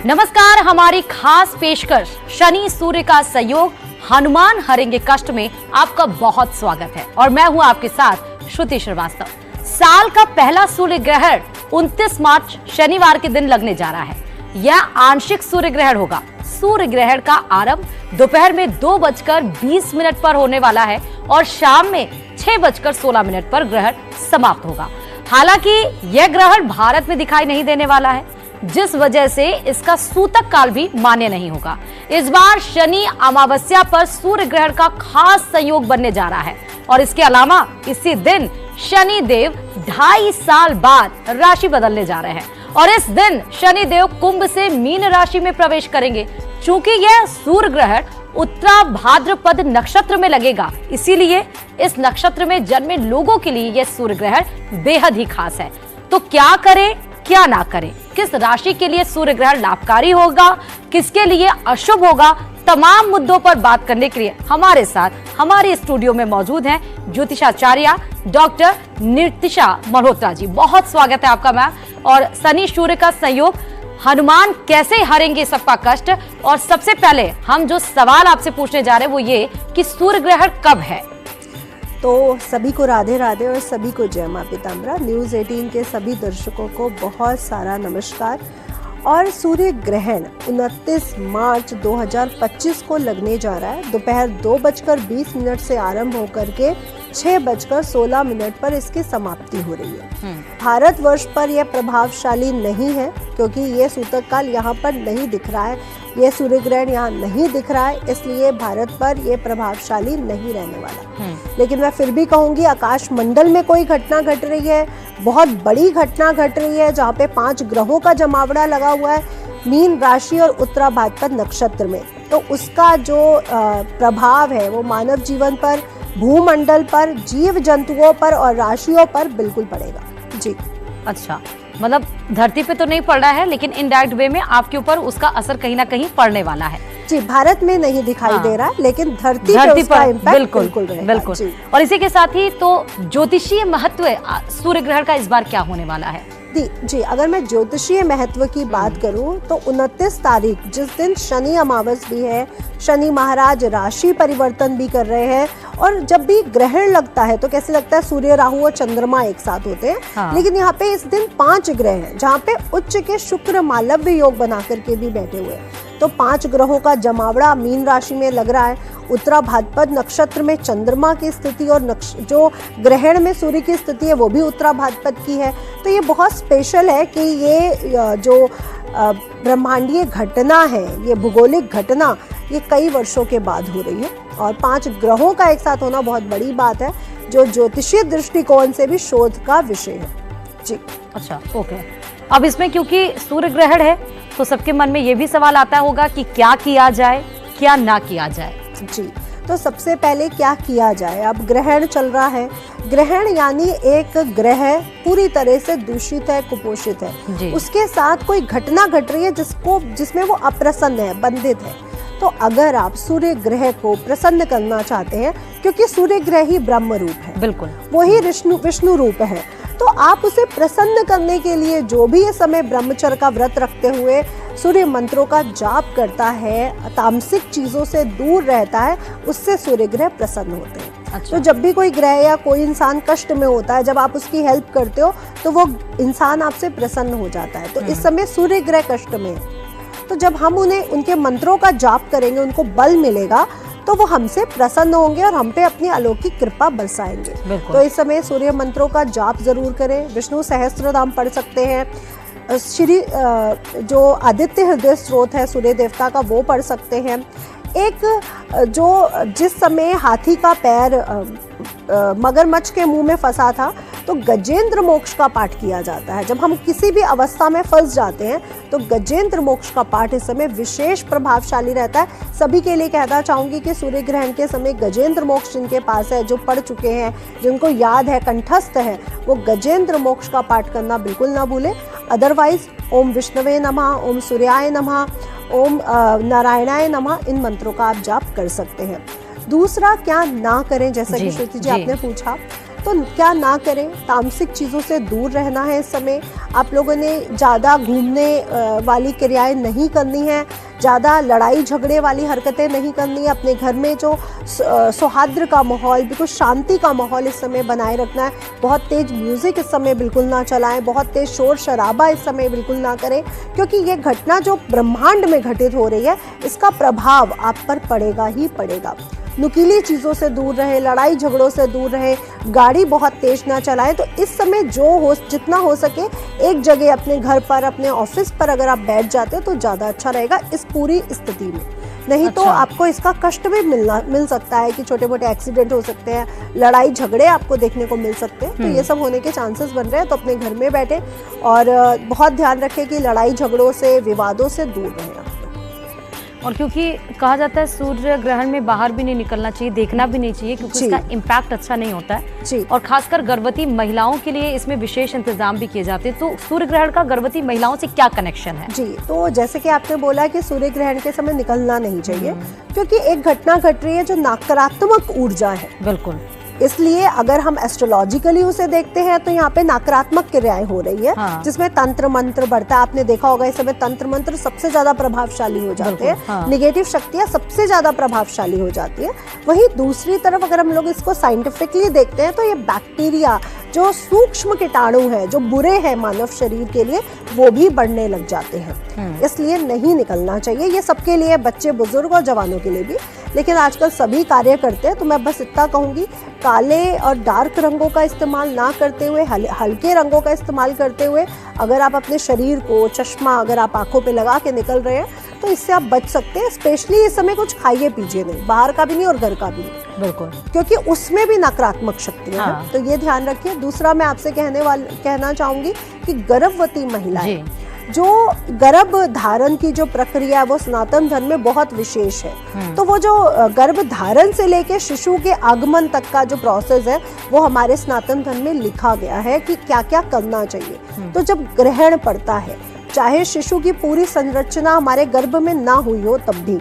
नमस्कार, हमारी खास पेशकश शनि सूर्य का संयोग हनुमान हरेंगे कष्ट में आपका बहुत स्वागत है और मैं हूं आपके साथ श्रुति श्रीवास्तव। साल का पहला सूर्य ग्रहण 29 मार्च शनिवार के दिन लगने जा रहा है। यह आंशिक सूर्य ग्रहण होगा। सूर्य ग्रहण का आरंभ दोपहर में 2:20 पर होने वाला है और शाम में 6:16 पर ग्रहण समाप्त होगा। हालांकि यह ग्रहण भारत में दिखाई नहीं देने वाला है, जिस वजह से इसका सूतक काल भी मान्य नहीं होगा। इस बार शनि अमावस्या पर सूर्य ग्रहण का खास संयोग बनने जा रहा है और इसके अलावा इसी दिन शनि देव 2.5 साल बाद राशि बदलने जा रहे हैं और इस दिन शनि देव कुंभ से मीन राशि में प्रवेश करेंगे। चूंकि यह सूर्य ग्रहण उत्तरा भाद्रपद नक्षत्र में लगेगा, इसीलिए इस नक्षत्र में जन्मे लोगों के लिए यह सूर्य ग्रहण बेहद ही खास है। तो क्या करें, क्या ना करें, किस राशि के लिए सूर्य ग्रहण लाभकारी होगा, किसके लिए अशुभ होगा, तमाम मुद्दों पर बात करने के लिए हमारे साथ हमारे स्टूडियो में मौजूद हैं ज्योतिषाचार्य डॉक्टर नितिशा मल्होत्रा जी। बहुत स्वागत है आपका मैम। और शनि सूर्य का संयोग, हनुमान कैसे हरेंगे सबका कष्ट, और सबसे पहले हम जो सवाल आपसे पूछने जा रहे हैं वो ये कि सूर्य ग्रहण कब है। तो सभी को राधे राधे और सभी को जय मां पीताम्बरा। न्यूज़ 18 के सभी दर्शकों को बहुत सारा नमस्कार। और सूर्य ग्रहण 29 मार्च 2025 को लगने जा रहा है। दोपहर 2:20 से आरंभ होकर के 6:16 पर इसकी समाप्ति हो रही है। भारतवर्ष पर यह प्रभावशाली नहीं है क्योंकि ये सूतक काल यहाँ पर नहीं दिख रहा है, ये सूर्य ग्रहण यहाँ नहीं दिख रहा है, इसलिए भारत पर यह प्रभावशाली नहीं रहने वाला। लेकिन मैं फिर भी कहूंगी, आकाश मंडल में कोई घटना घट रही है, बहुत बड़ी घटना घट रही है, जहाँ पे 5 ग्रहों का जमावड़ा लगा हुआ है मीन राशि और उत्तरा भाद्रपद नक्षत्र में, तो उसका जो प्रभाव है वो मानव जीवन पर, भूमंडल पर, जीव जंतुओं पर और राशियों पर बिल्कुल पड़ेगा जी। अच्छा, मतलब धरती पे तो नहीं पड़ रहा है, लेकिन इनडायरेक्ट वे में आपके ऊपर उसका असर कहीं ना कहीं पड़ने वाला है जी। भारत में नहीं दिखाई दे रहा है, लेकिन धरती पर बिल्कुल बिल्कुल। और इसी के साथ ही तो ज्योतिषीय महत्व सूर्य ग्रहण का इस बार क्या होने वाला है जी। अगर मैं ज्योतिषीय महत्व की बात करूं तो 29 तारीख जिस दिन शनि अमावस भी है, शनि महाराज राशि परिवर्तन भी कर रहे हैं। और जब भी ग्रहण लगता है तो कैसे लगता है, सूर्य, राहु और चंद्रमा एक साथ होते हैं। हाँ। लेकिन यहाँ पे इस दिन 5 ग्रह हैं, जहाँ पे उच्च के शुक्र मालव्य योग बना करके भी बैठे हुए हैं। तो 5 ग्रहों का जमावड़ा मीन राशि में लग रहा है। उत्तरा भाद्रपद नक्षत्र में चंद्रमा की स्थिति और जो ग्रहण में सूर्य की स्थिति है वो भी उत्तरा भाद्रपद की है। तो ये बहुत स्पेशल है कि ये जो ब्रह्मांडीय घटना है, ये भूगोलिक घटना, ये कई वर्षों के बाद हो रही है और 5 ग्रहों का एक साथ होना बहुत बड़ी बात है, जो ज्योतिषीय दृष्टिकोण से भी शोध का विषय है जी। अच्छा, ओके। अब इसमें क्योंकि सूर्य ग्रहण है तो सबके मन में ये भी सवाल आता होगा कि क्या किया जाए, क्या ना किया जाए जी। तो सबसे पहले क्या किया जाए, अब ग्रहण चल रहा है। ग्रहण यानी एक ग्रह पूरी तरह से दूषित है, कुपोषित है, उसके साथ कोई घटना घट रही है जिसमें वो अप्रसन्न है, बंधित है। तो अगर आप सूर्य ग्रह को प्रसन्न करना चाहते हैं, क्योंकि सूर्य ग्रह ही ब्रह्म रूप है, बिल्कुल वही विष्णु रूप है, तो आप उसे प्रसन्न करने के लिए जो भी ये समय ब्रह्मचर्य का व्रत रखते हुए सूर्य मंत्रों का जाप करता है, तामसिक चीजों से दूर रहता है, उससे सूर्य ग्रह प्रसन्न होते हैं। अच्छा। तो जब भी कोई ग्रह या कोई इंसान कष्ट में होता है, जब आप उसकी हेल्प करते हो तो वो इंसान आपसे प्रसन्न हो जाता है। तो इस समय सूर्य ग्रह कष्ट में है, तो जब हम उनके मंत्रों का जाप करेंगे, उनको बल मिलेगा, तो वो हमसे प्रसन्न होंगे और हम पे अपनी अलौकिक कृपा बरसाएंगे। तो इस समय सूर्य मंत्रों का जाप जरूर करें। विष्णु सहस्त्रनाम पढ़ सकते हैं, श्री जो आदित्य हृदय स्रोत है सूर्य देवता का, वो पढ़ सकते हैं। एक जिस समय हाथी का पैर मगरमच्छ के मुंह में फंसा था, तो गजेंद्र मोक्ष का पाठ किया जाता है। जब हम किसी भी अवस्था में फंस जाते हैं तो गजेंद्र मोक्ष का पाठ इस समय विशेष प्रभावशाली रहता है। सभी के लिए कहना चाहूंगी कि सूर्य ग्रहण के समय गजेंद्र मोक्ष जिनके पास है, जो पढ़ चुके हैं, जिनको याद है, कंठस्थ है, वो गजेंद्र मोक्ष का पाठ करना बिल्कुल ना भूले। अदरवाइज ओम विष्णवे नमः, ओम सूर्याय नमः, ओम नारायणाय नमः, इन मंत्रों का आप जाप कर सकते हैं। दूसरा क्या ना करें, जैसा कि श्रुति जी आपने पूछा, तो क्या ना करें, तामसिक चीज़ों से दूर रहना है। इस समय आप लोगों ने ज़्यादा घूमने वाली क्रियाएं नहीं करनी है, ज़्यादा लड़ाई झगड़े वाली हरकतें नहीं करनी है। अपने घर में जो सौहार्द का माहौल, बिल्कुल शांति का माहौल इस समय बनाए रखना है। बहुत तेज़ म्यूज़िक इस समय बिल्कुल ना चलाएं, बहुत तेज़ शोर शराबा इस समय बिल्कुल ना करें, क्योंकि ये घटना जो ब्रह्मांड में घटित हो रही है इसका प्रभाव आप पर पड़ेगा ही पड़ेगा। नुकीली चीज़ों से दूर रहे, लड़ाई झगड़ों से दूर रहे, गाड़ी बहुत तेज ना चलाएं। तो इस समय जितना हो सके एक जगह अपने घर पर, अपने ऑफिस पर अगर आप बैठ जाते हो तो ज़्यादा अच्छा रहेगा इस पूरी स्थिति में। नहीं तो आपको इसका कष्ट भी मिल सकता है कि छोटे मोटे एक्सीडेंट हो सकते हैं, लड़ाई झगड़े आपको देखने को मिल सकते हैं। तो ये सब होने के चांसेस बन रहे हैं। तो अपने घर में बैठे और बहुत ध्यान रखें कि लड़ाई झगड़ों से, विवादों से दूर रहें। और क्योंकि कहा जाता है सूर्य ग्रहण में बाहर भी नहीं निकलना चाहिए, देखना भी नहीं चाहिए, क्योंकि इसका इम्पैक्ट अच्छा नहीं होता है जी। और खासकर गर्भवती महिलाओं के लिए इसमें विशेष इंतजाम भी किए जाते हैं। तो सूर्य ग्रहण का गर्भवती महिलाओं से क्या कनेक्शन है जी? तो जैसे कि आपने बोला कि सूर्य ग्रहण के समय निकलना नहीं चाहिए, क्योंकि एक घटना घट रही है जो नकारात्मक ऊर्जा है। बिल्कुल, इसलिए अगर हम एस्ट्रोलॉजिकली उसे देखते हैं तो यहाँ पे नकारात्मक क्रियाएं हो रही है। जिसमें तंत्र मंत्र बढ़ता है। आपने देखा होगा इस समय तंत्र मंत्र सबसे ज्यादा प्रभावशाली हो जाते हैं। निगेटिव शक्तियां सबसे ज्यादा प्रभावशाली हो जाती है। वहीं दूसरी तरफ अगर हम लोग इसको साइंटिफिकली देखते हैं तो ये बैक्टीरिया जो सूक्ष्म कीटाणु हैं, जो बुरे हैं मानव शरीर के लिए, वो भी बढ़ने लग जाते हैं। इसलिए नहीं निकलना चाहिए। ये सबके लिए, बच्चे, बुजुर्ग और जवानों के लिए भी। लेकिन आजकल सभी कार्य करते हैं, तो मैं बस इतना कहूँगी, काले और डार्क रंगों का इस्तेमाल ना करते हुए, हल्के रंगों का इस्तेमाल करते हुए अगर आप अपने शरीर को, चश्मा अगर आप आंखों पे लगा के निकल रहे हैं तो इससे आप बच सकते हैं। स्पेशली इस समय कुछ खाइए पीजिए नहीं, बाहर का भी नहीं और घर का भी नहीं। बिल्कुल, क्योंकि उसमें भी नकारात्मक शक्तियां हैं। तो ये ध्यान रखिए। दूसरा मैं आपसे कहना चाहूंगी कि गर्भवती महिलाएं, जो गर्भ धारण की जो प्रक्रिया है वो सनातन धर्म में बहुत विशेष है। तो वो जो गर्भ धारण से लेके शिशु के आगमन तक का जो प्रोसेस है वो हमारे सनातन धर्म में लिखा गया है कि क्या क्या करना चाहिए। तो जब ग्रहण पड़ता है, चाहे शिशु की पूरी संरचना हमारे गर्भ में ना हुई हो, तब भी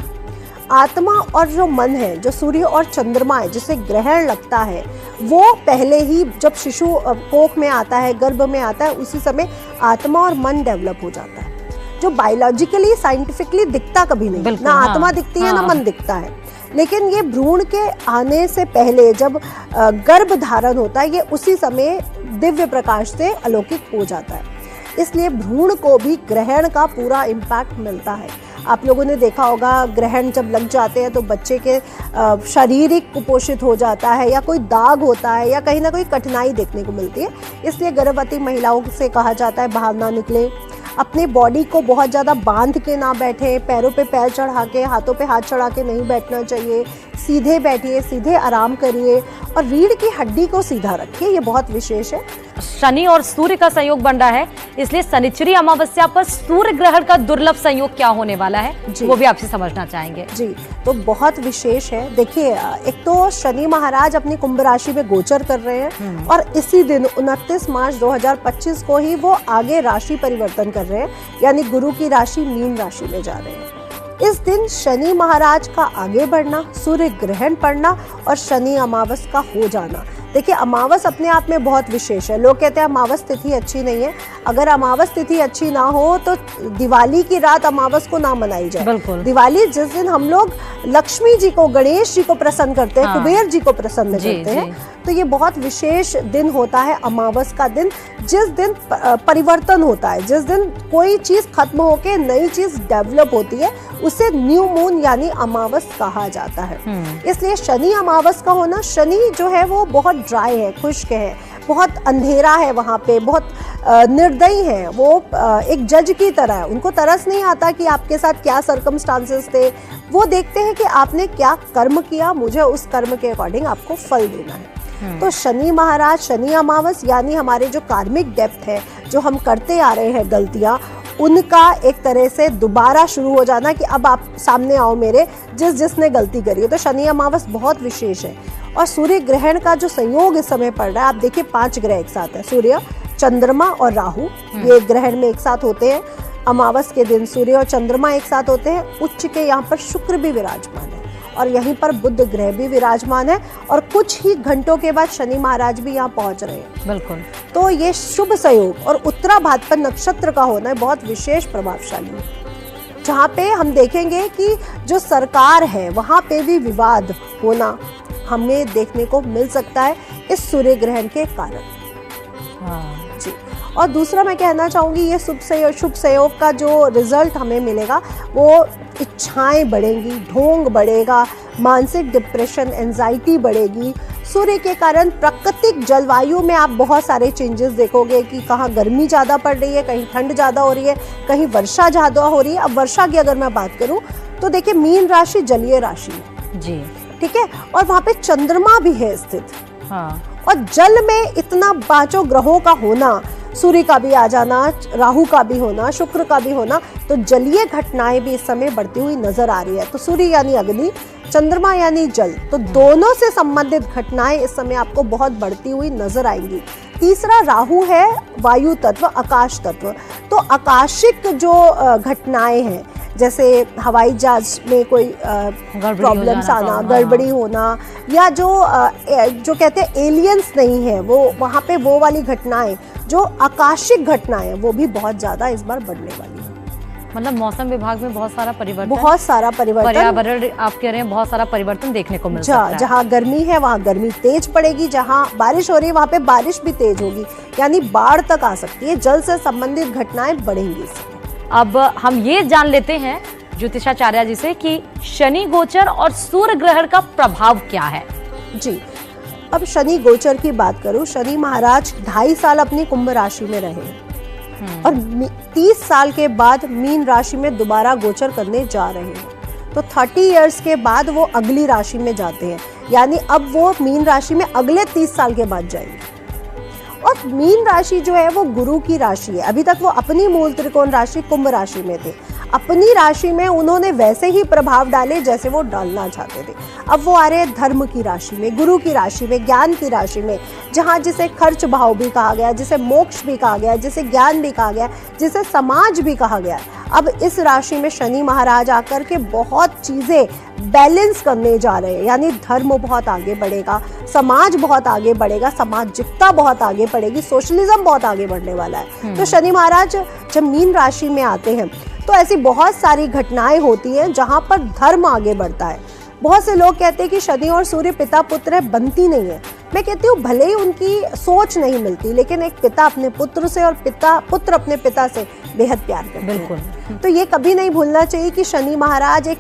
आत्मा और जो मन है, जो सूर्य और चंद्रमा है, जिसे ग्रहण लगता है, वो पहले ही जब शिशु कोख में आता है, गर्भ में आता है, उसी समय आत्मा और मन डेवलप हो जाता है, जो बायोलॉजिकली, साइंटिफिकली दिखता कभी नहीं। ना आत्मा दिखती है, ना मन दिखता है। लेकिन ये भ्रूण के आने से पहले जब गर्भ धारण होता है, ये उसी समय दिव्य प्रकाश से अलौकिक हो जाता है। इसलिए भ्रूण को भी ग्रहण का पूरा इम्पैक्ट मिलता है। आप लोगों ने देखा होगा, ग्रहण जब लग जाते हैं तो बच्चे के शारीरिक कुपोषित हो जाता है, या कोई दाग होता है, या कहीं ना कोई कठिनाई देखने को मिलती है। इसलिए गर्भवती महिलाओं से कहा जाता है बाहर ना निकले, अपने बॉडी को बहुत ज़्यादा बांध के ना बैठे, पैरों पे पैर चढ़ा के, हाथों पे हाथ चढ़ा के नहीं बैठना चाहिए। सीधे बैठिए, सीधे आराम करिए और रीढ़ की हड्डी को सीधा रखिए। ये बहुत विशेष है। शनि और सूर्य का संयोग बन रहा है, इसलिए शनिचरी अमावस्या पर सूर्य ग्रहण का दुर्लभ संयोग क्या होने वाला है वो भी आपसे समझना चाहेंगे जी। तो बहुत विशेष है। देखिए, एक तो शनि महाराज अपनी कुंभ राशि में गोचर कर रहे हैं और इसी दिन 29 मार्च 2025 को ही वो आगे राशि परिवर्तन कर रहे हैं, यानी गुरु की राशि मीन राशि में जा रहे हैं। इस दिन शनि महाराज का आगे बढ़ना, सूर्य ग्रहण पड़ना और शनि अमावस का हो जाना। देखिए, अमावस अपने आप में बहुत विशेष है। लोग कहते हैं अमावस तिथि अच्छी नहीं है। अगर अमावस तिथि अच्छी ना हो तो दिवाली की रात अमावस को ना मनाई जाए। दिवाली जिस दिन हम लोग लक्ष्मी जी को, गणेश जी को प्रसन्न करते हैं, कुबेर जी को प्रसन्न करते हैं, तो ये बहुत विशेष दिन होता है अमावस का दिन, जिस दिन परिवर्तन होता है, जिस दिन कोई चीज खत्म होके नई चीज डेवलप होती है, उसे न्यू मून यानी अमावस कहा जाता है। इसलिए शनि अमावस का होना, शनि जो है वो बहुत ड्राई है, खुश्क है, बहुत अंधेरा है, वहाँ पे बहुत निर्दयी है। वो एक जज की तरह है। उनको तरस नहीं आता कि आपके साथ क्या सर्कमस्टांसेस थे। वो देखते हैं कि आपने क्या कर्म किया, मुझे उस कर्म के अकॉर्डिंग आपको फल देना है। तो शनि महाराज, शनि अमावस यानी हमारे जो कार्मिक डेप्थ है, जो हम करते आ रहे हैं गलतियाँ, उनका एक तरह से दोबारा शुरू हो जाना कि अब आप सामने आओ मेरे, जिसने गलती करी है। तो शनि अमावस बहुत विशेष है। और सूर्य ग्रहण का जो संयोग इस समय पड़ रहा है, आप देखिए 5 ग्रह एक साथ है, सूर्य, चंद्रमा और राहु, ये ग्रहण में एक साथ होते हैं। अमावस के दिन सूर्य और चंद्रमा एक साथ होते हैं। उच्च के यहाँ पर शुक्र भी विराजमान है और यहीं पर बुध ग्रह भी विराजमान है और कुछ ही घंटों के बाद शनि महाराज भी यहाँ पहुंच रहे हैं। बिल्कुल। तो ये शुभ संयोग और उत्तरा भाद्रपद नक्षत्र का होना बहुत विशेष प्रभावशाली है, जहाँ पे हम देखेंगे कि जो सरकार है वहाँ पे भी विवाद होना हमें देखने को मिल सकता है इस सूर्य ग्रहण के कारण। हाँ। जी। और दूसरा मैं कहना चाहूँगी, ये शुभ संयोग का जो रिजल्ट हमें मिलेगा वो इच्छाएं बढ़ेंगी, ढोंग बढ़ेगा, मानसिक डिप्रेशन, एंजाइटी बढ़ेगी। सूर्य के कारण प्राकृतिक जलवायु में आप बहुत सारे चेंजेस देखोगे कि कहाँ गर्मी ज़्यादा पड़ रही है, कहीं ठंड ज़्यादा हो रही है, कहीं वर्षा ज़्यादा हो रही है। अब वर्षा की अगर मैं बात करूँ तो देखिए मीन राशि जलीय राशि है जी, ठीक है, और वहाँ पे चंद्रमा भी है स्थित। हाँ। और जल में इतना 5 ग्रहों का होना, सूर्य का भी आ जाना, राहु का भी होना, शुक्र का भी होना, तो जलीय घटनाएं भी इस समय बढ़ती हुई नजर आ रही है। तो सूर्य यानी अग्नि, चंद्रमा यानी जल, तो दोनों से संबंधित घटनाएं इस समय आपको बहुत बढ़ती हुई नजर आएंगी। तीसरा राहु है वायु तत्व, आकाश तत्व, तो आकाशिक जो घटनाएं हैं जैसे हवाई जहाज में कोई प्रॉब्लम्स आना, गड़बड़ी होना, या जो कहते हैं एलियंस नहीं है वो, वहाँ पे वो वाली घटनाएं, जो आकाशिक घटनाएं वो भी बहुत ज्यादा इस बार बढ़ने वाली है। मतलब मौसम विभाग में बहुत सारा परिवर्तन, पर्यावरण आप कह रहे हैं बहुत सारा परिवर्तन देखने को मिल सकता है। जहाँ गर्मी है वहाँ गर्मी तेज पड़ेगी, जहाँ बारिश हो रही है वहाँ पे बारिश भी तेज होगी, यानी बाढ़ तक आ सकती है। जल से संबंधित घटनाएं बढ़ेंगी इसमें। अब हम ये जान लेते हैं ज्योतिषाचार्य जी से कि शनि गोचर और सूर्य ग्रहण का प्रभाव क्या है। जी, अब शनि गोचर की बात करूं, शनि महाराज 2.5 साल अपनी कुंभ राशि में रहे और 30 साल के बाद मीन राशि में दोबारा गोचर करने जा रहे हैं। तो 30 इयर्स के बाद वो अगली राशि में जाते हैं, यानी अब वो मीन राशि में अगले 30 साल के बाद जाएंगे। और मीन राशि जो है वो गुरु की राशि है। अभी तक वो अपनी मूल त्रिकोण राशि कुंभ राशि में थे, अपनी राशि में उन्होंने वैसे ही प्रभाव डाले जैसे वो डालना चाहते थे। अब वो आ रहे हैं धर्म की राशि में, गुरु की राशि में, ज्ञान की राशि में, जहाँ जिसे खर्च भाव भी कहा गया, जिसे मोक्ष भी कहा गया, जिसे ज्ञान भी कहा गया, जिसे समाज भी कहा गया। अब इस राशि में शनि महाराज आकर के बहुत चीजें बैलेंस करने जा रहे हैं, यानी धर्म बहुत आगे बढ़ेगा, समाज बहुत आगे बढ़ेगा, सामाजिकता बहुत आगे बढ़ेगी, सोशलिज्म बहुत आगे बढ़ने वाला है। तो शनि महाराज जब मीन राशि में आते हैं तो ऐसी बहुत सारी घटनाएं होती हैं जहां पर धर्म आगे बढ़ता है। बहुत से लोग कहते हैं कि शनि और सूर्य पिता पुत्र है, बनती नहीं है। मैं कहती हूँ भले ही उनकी सोच नहीं मिलती, लेकिन एक पिता अपने पुत्र से और पुत्र अपने पिता से बेहद प्यार करते हैं। बिल्कुल। तो ये कभी नहीं भूलना चाहिए कि शनि महाराज एक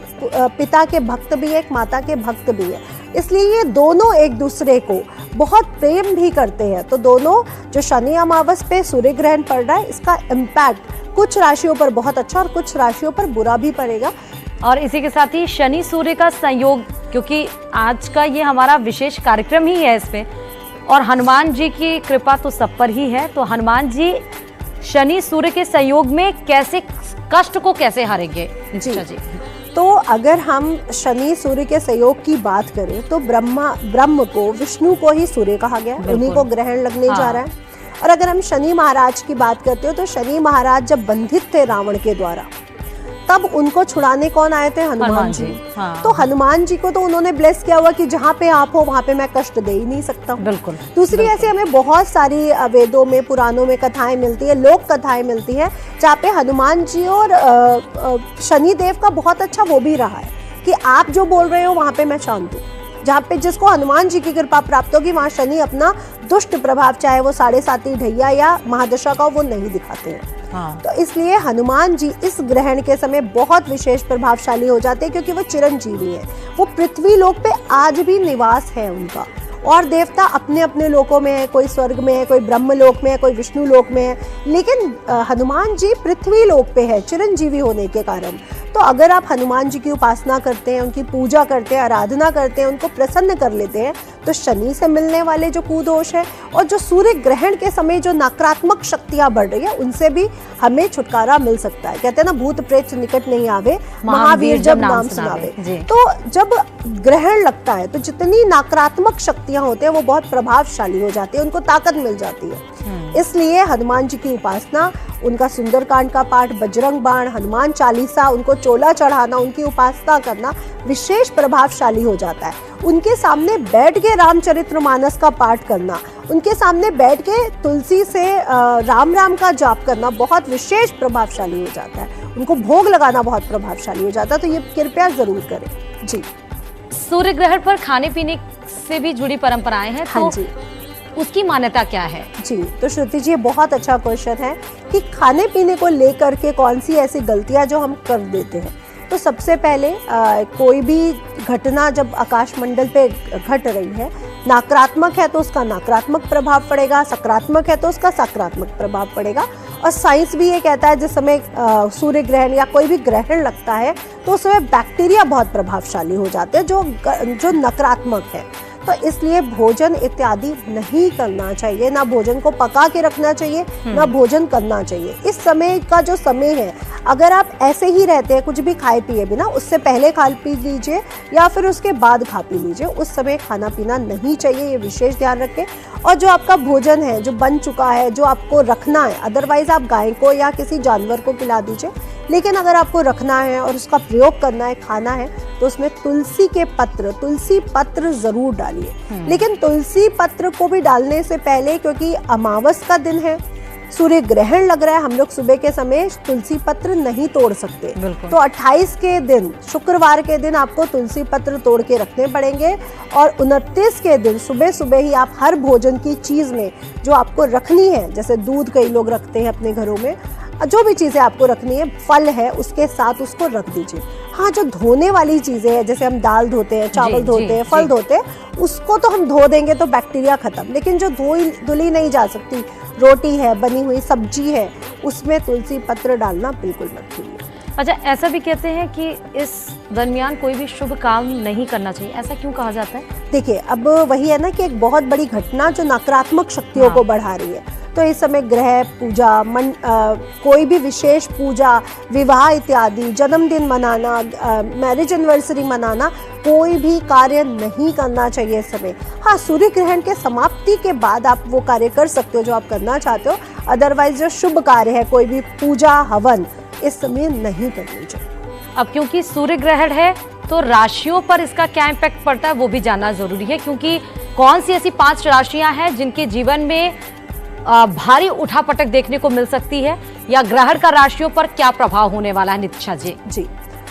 पिता के भक्त भी है, एक माता के भक्त भी है, इसलिए ये दोनों एक दूसरे को बहुत प्रेम भी करते हैं। तो दोनों जो शनि अमावस पे सूर्य ग्रहण पड़ रहा है, इसका इम्पैक्ट कुछ राशियों पर बहुत अच्छा और कुछ राशियों पर बुरा भी पड़ेगा। और इसी के साथ ही शनि सूर्य का संयोग, क्योंकि आज का ये हमारा विशेष कार्यक्रम ही है इस पे, और हनुमान जी की कृपा तो सब पर ही है, तो हनुमान जी शनि सूर्य के संयोग में कैसे कष्ट को कैसे हारेंगे? जी, तो अगर हम शनि सूर्य के संयोग की बात करें तो ब्रह्म को, विष्णु को ही सूर्य कहा गया, उन्हीं को ग्रहण लगने जा रहा है। और अगर हम शनि महाराज की बात करते हो तो शनि महाराज जब बंधित थे रावण के द्वारा, तब उनको छुड़ाने कौन आए थे? हनुमान जी। हाँ। तो हनुमान जी को तो उन्होंने ब्लेस किया हुआ कि जहाँ पे आप हो वहाँ पे मैं कष्ट दे ही नहीं सकता। बिल्कुल। दूसरी ऐसे हमें बहुत सारी वेदों में, पुराणों में कथाएं मिलती है, लोक कथाएं मिलती है, जहाँ पे हनुमान जी और शनि देव का बहुत अच्छा वो भी रहा है कि आप जो बोल रहे हो वहाँ पे मैं शांत हूँ। जहाँ पे जिसको हनुमान जी की कृपा प्राप्त होगी वहाँ शनि अपना दुष्ट प्रभाव, चाहे वो 7.5 ढैया या महादशा का, वो नहीं दिखाते हैं। हाँ। तो इसलिए हनुमान जी इस ग्रहण के समय बहुत विशेष प्रभावशाली हो जाते हैं, क्योंकि वो चिरंजीवी है, वो पृथ्वी लोक पे आज भी निवास है उनका, और देवता अपने अपने लोकों में है, कोई स्वर्ग में है, कोई ब्रह्म लोक में है, कोई विष्णु लोक में है, लेकिन हनुमान जी पृथ्वी लोक पे है चिरंजीवी होने के कारण। तो अगर आप हनुमान जी की उपासना करते हैं, उनकी पूजा करते हैं, आराधना करते हैं, उनको प्रसन्न कर लेते हैं, तो शनि से मिलने वाले जो कुदोष है और जो सूर्य ग्रहण के समय जो नकारात्मक शक्तियां बढ़ रही है, उनसे भी हमें छुटकारा मिल सकता है। कहते हैं ना, भूत प्रेत निकट नहीं आवे, महावीर जब नाम सुनावे। तो जब ग्रहण लगता है तो जितनी नकारात्मक शक्तियां होती हैं वो बहुत प्रभावशाली हो जाती है, उनको ताकत मिल जाती है। इसलिए हनुमान जी की उपासना उनका सुंदरकांड का पाठ, बजरंग बाण, हनुमान चालीसा, उनको चोला चढ़ाना, उनकी उपासना करना विशेष प्रभावशाली हो जाता है। उनके सामने बैठ के रामचरितमानस का पाठ करना, उनके सामने बैठ के तुलसी से राम राम का जाप करना बहुत विशेष प्रभावशाली हो जाता है। उनको भोग लगाना बहुत प्रभावशाली हो जाता है। तो ये कृपया जरूर करें। जी, सूर्य ग्रहण पर खाने पीने से भी जुड़ी परंपराएं हैं, हाँ जी, उसकी मान्यता क्या है? जी, तो श्रुति जी, ये बहुत अच्छा क्वेश्चन है कि खाने पीने को लेकर के कौन सी ऐसी गलतियां जो हम कर देते हैं। तो सबसे पहले कोई भी घटना जब आकाशमंडल पे घट रही है, नकारात्मक है तो उसका नकारात्मक प्रभाव पड़ेगा, सकारात्मक है तो उसका सकारात्मक प्रभाव पड़ेगा। और साइंस भी ये कहता है जिस समय सूर्य ग्रहण या कोई भी ग्रहण लगता है तो उस समय बैक्टीरिया बहुत प्रभावशाली हो जाते हैं जो नकारात्मक है। तो इसलिए भोजन इत्यादि नहीं करना चाहिए, ना भोजन को पका के रखना चाहिए, ना भोजन करना चाहिए। इस समय का जो समय है, अगर आप ऐसे ही रहते हैं कुछ भी खाए पिए बिना, उससे पहले खा पी लीजिए या फिर उसके बाद खा पी लीजिए, उस समय खाना पीना नहीं चाहिए, ये विशेष ध्यान रखें। और जो आपका भोजन है जो बन चुका है, जो आपको रखना है, अदरवाइज आप गाय को या किसी जानवर को खिला दीजिए, लेकिन अगर आपको रखना है और उसका प्रयोग करना है, खाना है, तो उसमें तुलसी पत्र जरूर डालिए। लेकिन तुलसी पत्र को भी डालने से पहले, क्योंकि अमावस का दिन है, सूर्य ग्रहण लग रहा है, हम लोग सुबह के समय तुलसी पत्र नहीं तोड़ सकते। तो 28 के दिन, शुक्रवार के दिन आपको तुलसी पत्र तोड़ के रखने पड़ेंगे। और 29 के दिन सुबह सुबह ही आप हर भोजन की चीज में जो आपको रखनी है, जैसे दूध कई लोग रखते हैं अपने घरों में, जो भी चीजें आपको रखनी है, फल है, उसके साथ उसको रख दीजिए। हाँ, जो धोने वाली चीजें हैं, जैसे हम दाल धोते हैं, चावल धोते हैं, फल धोते हैं, उसको तो हम धो देंगे तो बैक्टीरिया खत्म। लेकिन जो धुली नहीं जा सकती, रोटी है, बनी हुई सब्जी है, उसमें तुलसी पत्र डालना बिल्कुल मत भूलिए। अच्छा, ऐसा भी कहते हैं कि इस दरमियान कोई भी शुभ काम नहीं करना चाहिए, ऐसा क्यों कहा जाता है? देखिए, अब वही है ना कि एक बहुत बड़ी घटना जो नकारात्मक शक्तियों को बढ़ा रही है, तो इस समय ग्रह पूजा, कोई भी विशेष पूजा, विवाह इत्यादि, जन्मदिन मनाना, मैरिज एनिवर्सरी मनाना, कोई भी कार्य नहीं करना चाहिए इस समय। हाँ, सूर्य ग्रहण के समाप्ति के बाद आप वो कार्य कर सकते हो जो आप करना चाहते हो, अदरवाइज जो शुभ कार्य है, कोई भी पूजा हवन, इस समय नहीं करनी चाहिए। अब क्योंकि सूर्य ग्रहण है तो राशियों पर इसका क्या इम्पैक्ट पड़ता है वो भी जानना जरूरी है, क्योंकि कौन सी ऐसी 5 राशियां हैं जिनके जीवन में भारी उठापटक देखने को मिल सकती है, या ग्रहण का राशियों पर क्या प्रभाव होने वाला है? नितिशा जी,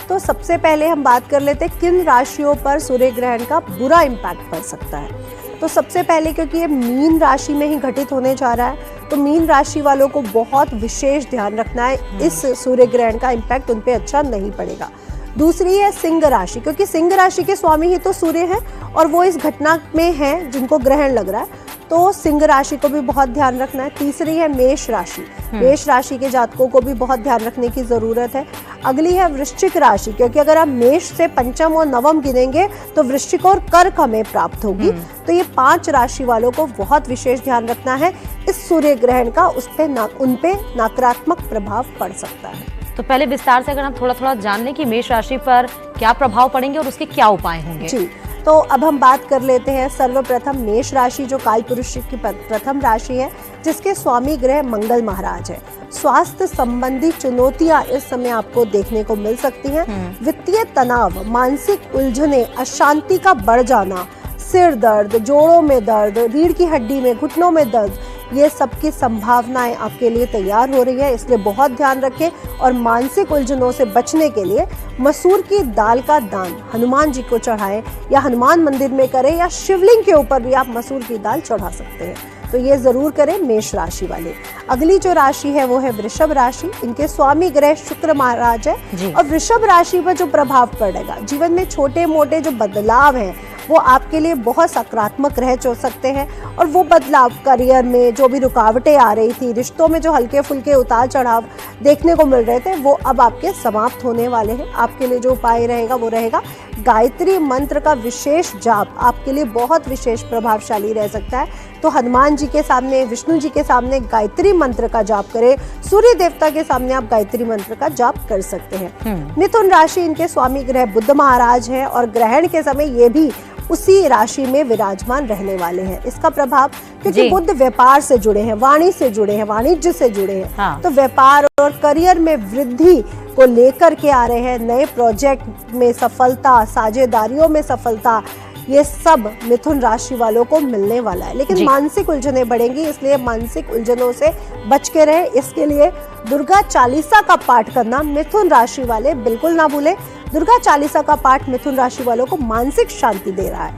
तो सबसे पहले हम बात कर लेते हैं किन राशियों पर सूर्य ग्रहण का बुरा इम्पैक्ट पड़ सकता है। तो सबसे पहले, क्योंकि ये मीन राशि में ही घटित होने जा रहा है, तो मीन राशि वालों को बहुत विशेष ध्यान रखना है, इस सूर्य ग्रहण का इम्पैक्ट उन पे अच्छा नहीं पड़ेगा। दूसरी है सिंह राशि, क्योंकि सिंह राशि के स्वामी ही तो सूर्य है और वो इस घटना में है जिनको ग्रहण लग रहा है, तो सिंह राशि को भी बहुत ध्यान रखना है। तीसरी है मेष राशि, मेष राशि के जातकों को भी बहुत ध्यान रखने की जरूरत है। अगली है वृश्चिक राशि, क्योंकि अगर आप मेष से पंचम और नवम गिनेंगे तो वृश्चिक और कर्क हमें प्राप्त होगी। तो ये 5 राशि वालों को बहुत विशेष ध्यान रखना है, इस सूर्य ग्रहण का उन पे नकारात्मक प्रभाव पड़ सकता है। तो पहले विस्तार से अगर हम थोड़ा जान लें कि मेष राशि पर क्या प्रभाव पड़ेंगे और उसके क्या उपाय होंगे। जी, तो अब हम बात कर लेते हैं सर्वप्रथम मेष राशि, जो कालपुरुष की प्रथम राशि है, जिसके स्वामी ग्रह मंगल महाराज है। स्वास्थ्य संबंधी चुनौतियां इस समय आपको देखने को मिल सकती हैं। वित्तीय तनाव, मानसिक उलझने, अशांति का बढ़ जाना, सिर दर्द, जोड़ों में दर्द, रीढ़ की हड्डी में, घुटनों में दर्द, ये सब की संभावनाएं आपके लिए तैयार हो रही है, इसलिए बहुत ध्यान रखें। और मानसिक उलझनों से बचने के लिए मसूर की दाल का दान हनुमान जी को चढ़ाएं, या हनुमान मंदिर में करें, या शिवलिंग के ऊपर भी आप मसूर की दाल चढ़ा सकते हैं। तो ये जरूर करें मेष राशि वाले। अगली जो राशि है वो है वृषभ राशि, इनके स्वामी ग्रह शुक्र महाराज है। और वृषभ राशि पर जो प्रभाव पड़ेगा, जीवन में छोटे मोटे जो बदलाव हैं वो आपके लिए बहुत सकारात्मक रह सकते हैं। और वो बदलाव, करियर में जो भी रुकावटें आ रही थी, रिश्तों में जो हल्के फुल्के उतार चढ़ाव देखने को मिल रहे थे, वो अब आपके समाप्त होने वाले हैं। आपके लिए जो उपाय रहेगा वो रहेगा गायत्री मंत्र का विशेष जाप, आपके लिए बहुत विशेष प्रभावशाली रह सकता है। तो हनुमान जी के सामने, विष्णु जी के सामने गायत्री मंत्र का जाप करें, सूर्य देवता के सामने आप गायत्री मंत्र का जाप कर सकते हैं। मिथुन राशि, इनके स्वामी ग्रह बुध महाराज हैं और ग्रहण के समय ये भी उसी राशि में विराजमान रहने वाले हैं। इसका प्रभाव, क्योंकि बुध व्यापार से जुड़े हैं, वाणी से जुड़े हैं, वाणिज्य से जुड़े हैं, हाँ। तो व्यापार और करियर में वृद्धि को लेकर के आ रहे हैं। नए प्रोजेक्ट में सफलता, साझेदारियों में सफलता, ये सब मिथुन राशि वालों को मिलने वाला है। लेकिन मानसिक उलझनें बढ़ेंगी, इसलिए मानसिक उलझनों से बच के रहें। इसके लिए दुर्गा चालीसा का पाठ करना मिथुन राशि वाले बिल्कुल ना भूलें। दुर्गा चालीसा का पाठ मिथुन राशि वालों को मानसिक शांति दे रहा है,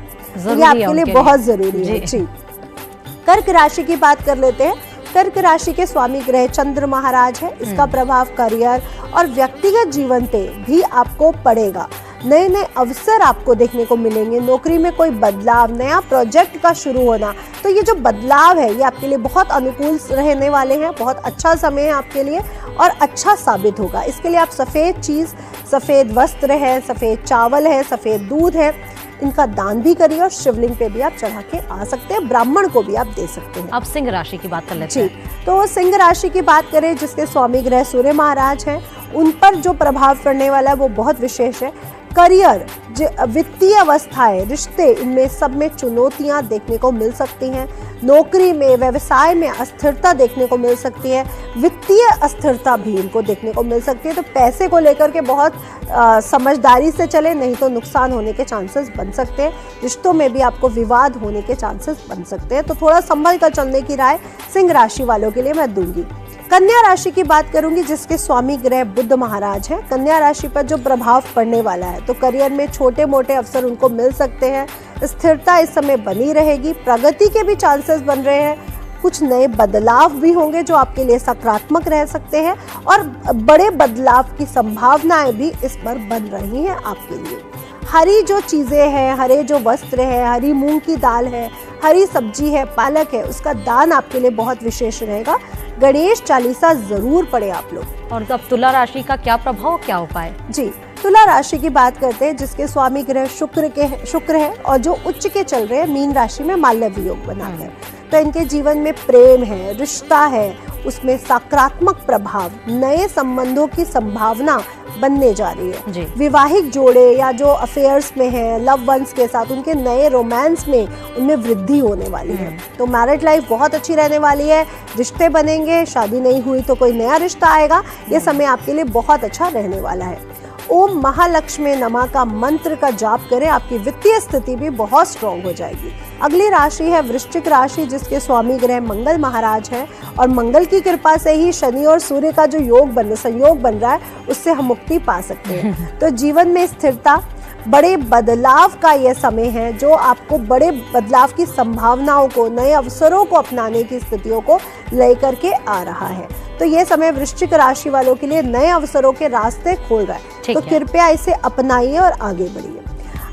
ये आपके लिए बहुत जरूरी है जी। कर्क राशि की बात कर लेते हैं। कर्क राशि के स्वामी ग्रह चंद्र महाराज है। इसका प्रभाव करियर और व्यक्तिगत जीवन पे भी आपको पड़ेगा। नए नए अवसर आपको देखने को मिलेंगे, नौकरी में कोई बदलाव, नया प्रोजेक्ट का शुरू होना। तो ये जो बदलाव है ये आपके लिए बहुत अनुकूल रहने वाले हैं, बहुत अच्छा समय है आपके लिए और अच्छा साबित होगा। इसके लिए आप सफ़ेद चीज़, सफ़ेद वस्त्र है, सफ़ेद चावल है, सफ़ेद दूध है, इनका दान भी करिए और शिवलिंग पे भी आप चढ़ा के आ सकते हैं, ब्राह्मण को भी आप दे सकते हैं। अब सिंह राशि की बात कर लेते हैं। तो सिंह राशि की बात करें, जिसके स्वामी ग्रह सूर्य महाराज हैं, उन पर जो प्रभाव पड़ने वाला है वो बहुत विशेष है। करियर, वित्तीय अवस्थाएं, रिश्ते, इनमें सब में चुनौतियां देखने को मिल सकती हैं। नौकरी में, व्यवसाय में अस्थिरता देखने को मिल सकती है। वित्तीय अस्थिरता भी इनको देखने को मिल सकती है। तो पैसे को लेकर के बहुत समझदारी से चले, नहीं तो नुकसान होने के चांसेस बन सकते हैं। रिश्तों में भी आपको विवाद होने के चांसेस बन सकते हैं। तो थोड़ा संभल कर चलने की राय सिंह राशि वालों के लिए मैं दूंगी। कन्या राशि की बात करूंगी, जिसके स्वामी ग्रह बुध महाराज हैं। कन्या राशि पर जो प्रभाव पड़ने वाला है, तो करियर में छोटे मोटे अवसर उनको मिल सकते हैं। स्थिरता इस समय बनी रहेगी, प्रगति के भी चांसेस बन रहे हैं। कुछ नए बदलाव भी होंगे जो आपके लिए सकारात्मक रह सकते हैं और बड़े बदलाव की संभावनाएं भी इस पर बन रही हैं आपके लिए। हरी जो चीज़ें हैं, हरे जो वस्त्र है, हरी मूंग की दाल है, हरी सब्जी है, पालक है, उसका दान आपके लिए बहुत विशेष रहेगा। गणेश चालीसा जरूर पढ़े आप लोग। और अब तुला राशि का क्या प्रभाव, क्या उपाय? जी, तुला राशि की बात करते हैं, जिसके स्वामी ग्रह शुक्र है और जो उच्च के चल रहे हैं मीन राशि में मालव्य योग बनाते हैं। तो इनके जीवन में प्रेम है, रिश्ता है, उसमें सकारात्मक प्रभाव, नए संबंधों की संभावना बनने जा रही है। विवाहिक जोड़े या जो अफेयर्स में है, लव वंस के साथ, उनके नए रोमांस में उनमें वृद्धि होने वाली है। तो मैरिड लाइफ बहुत अच्छी रहने वाली है। रिश्ते बनेंगे, शादी नहीं हुई तो कोई नया रिश्ता आएगा। ये समय आपके लिए बहुत अच्छा रहने वाला है। ओम महालक्ष्मी नमः का मंत्र का जाप करें, आपकी वित्तीय स्थिति भी बहुत स्ट्रॉन्ग हो जाएगी। अगली राशि है वृश्चिक राशि, जिसके स्वामी ग्रह मंगल महाराज हैं और मंगल की कृपा से ही शनि और सूर्य का जो संयोग बन रहा है, उससे हम मुक्ति पा सकते हैं। तो जीवन में स्थिरता, बड़े बदलाव का यह समय है जो आपको बड़े बदलाव की संभावनाओं को, नए अवसरों को अपनाने की स्थितियों को लेकर के आ रहा है। तो ये समय वृश्चिक राशि वालों के लिए नए अवसरों के रास्ते खोल रहा है। तो कृपया इसे अपनाइए और आगे बढ़िए।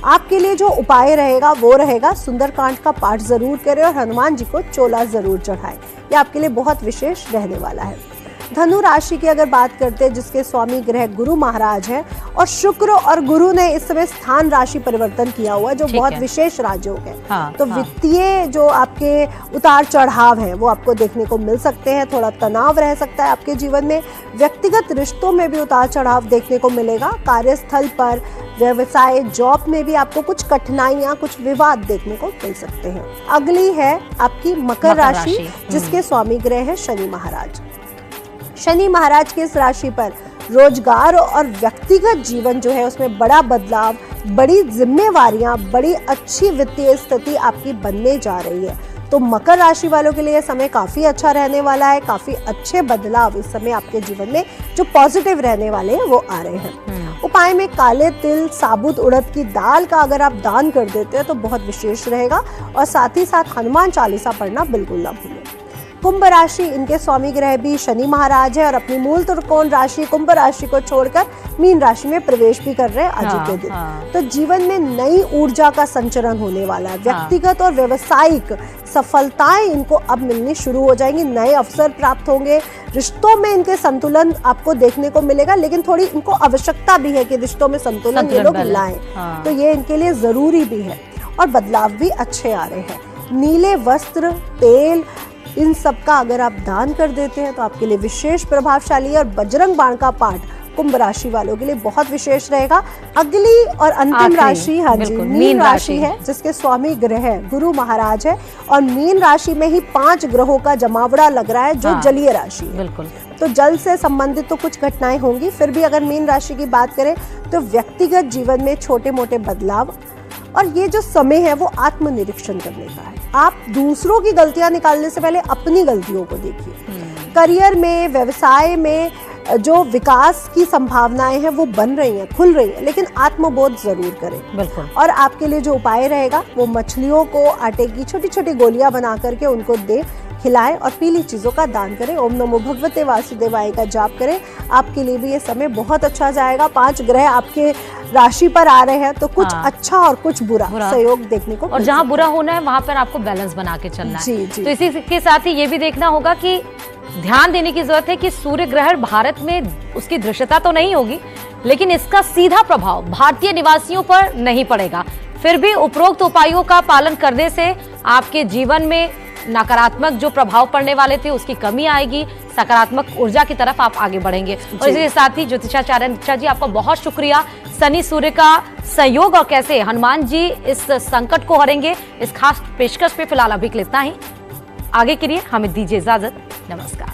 आपके लिए जो उपाय रहेगा वो रहेगा, सुंदरकांड का पाठ जरूर करें और हनुमान जी को चोला जरूर चढ़ाएं। ये आपके लिए बहुत विशेष रहने वाला है। धनु राशि की अगर बात करते हैं, जिसके स्वामी ग्रह गुरु महाराज है और शुक्र और गुरु ने इस समय स्थान राशि परिवर्तन किया हुआ है, जो बहुत विशेष राजयोग है। तो वित्तीय जो आपके उतार चढ़ाव है वो आपको देखने को मिल सकते हैं। थोड़ा तनाव रह सकता है आपके जीवन में। व्यक्तिगत रिश्तों में भी उतार चढ़ाव देखने को मिलेगा। कार्यस्थल पर, व्यवसाय, जॉब में भी आपको कुछ कठिनाइयां, कुछ विवाद देखने को मिल सकते हैं। अगली है आपकी मकर राशि, जिसके स्वामी ग्रह है शनि महाराज। शनि महाराज के इस राशि पर रोजगार और व्यक्तिगत जीवन जो है उसमें बड़ा बदलाव, बड़ी जिम्मेवारियां, बड़ी अच्छी वित्तीय स्थिति आपकी बनने जा रही है। तो मकर राशि वालों के लिए समय काफी अच्छा रहने वाला है। काफी अच्छे बदलाव इस समय आपके जीवन में जो पॉजिटिव रहने वाले हैं वो आ रहे हैं। उपाय में काले तिल, साबुत उड़द की दाल का अगर आप दान कर देते हैं तो बहुत विशेष रहेगा। और साथ ही साथ हनुमान चालीसा पढ़ना बिल्कुल ना भूलें। कुंभ राशि, इनके स्वामी ग्रह भी शनि महाराज है और अपनी मूल त्रिकोण राशि कुंभ राशि को छोड़कर मीन राशि में प्रवेश भी कर रहे हैं आज के दिन। तो जीवन में नई ऊर्जा का संचरण होने वाला है। व्यक्तिगत और व्यवसायिक सफलताएं इनको अब मिलनी शुरू हो जाएंगी। नए अवसर प्राप्त होंगे। रिश्तों में इनके संतुलन आपको देखने को मिलेगा, लेकिन थोड़ी इनको आवश्यकता भी है कि रिश्तों में संतुलन ये लोग लाएं। तो ये इनके लिए जरूरी भी है और बदलाव भी अच्छे आ रहे हैं। नीले वस्त्र, तेल, इन सब का अगर आप दान कर देते हैं तो आपके लिए विशेष प्रभावशाली है। और बजरंग बाण का पाठ कुंभ राशि वालों के लिए बहुत विशेष रहेगा। अगली और अंतिम राशि, हाँ जी, मीन राशि है, जिसके स्वामी ग्रह गुरु महाराज है और मीन राशि में ही 5 ग्रहों का जमावड़ा लग रहा है, जो जलीय राशि है। बिल्कुल। तो जल से संबंधित तो कुछ घटनाएं होंगी, फिर भी अगर मीन राशि की बात करें तो व्यक्तिगत जीवन में छोटे मोटे बदलाव, और ये जो समय है वो आत्मनिरीक्षण करने का है। आप दूसरों की गलतियां निकालने से पहले अपनी गलतियों को देखिए। करियर में, व्यवसाय में जो विकास की संभावनाएं हैं वो बन रही हैं, खुल रही हैं, लेकिन आत्मबोध जरूर करें। बिल्कुल। और आपके लिए जो उपाय रहेगा वो मछलियों को आटे की छोटी छोटी गोलियां बना करके उनको दे, खिलाएं और पीली चीजों का दान करें। ओम नमो भगवते वासुदेवाय का जाप करें। आपके लिए भी ये समय बहुत अच्छा जाएगा। 5 ग्रह आपके राशि पर आ रहे हैं, तो कुछ अच्छा और कुछ बुरा सहयोग देखने को, और जहाँ बुरा होना है वहां पर आपको बैलेंस बना के चलना है। जी। तो इसी के साथ ही ये भी देखना होगा कि ध्यान देने की जरूरत है कि सूर्य ग्रहण भारत में उसकी दृश्यता तो नहीं होगी, लेकिन इसका सीधा प्रभाव भारतीय निवासियों पर नहीं पड़ेगा। फिर भी उपरोक्त उपायों का पालन करने से आपके जीवन में नकारात्मक जो प्रभाव पड़ने वाले थे उसकी कमी आएगी, सकारात्मक ऊर्जा की तरफ आप आगे बढ़ेंगे। और इसके साथ ही ज्योतिषाचार्य जी, आपका बहुत शुक्रिया। शनि सूर्य का सहयोग और कैसे हनुमान जी इस संकट को हरेंगे, इस खास पेशकश पे फिलहाल अभी के लिए इतना ही। आगे के लिए हमें दीजिए इजाजत। नमस्कार।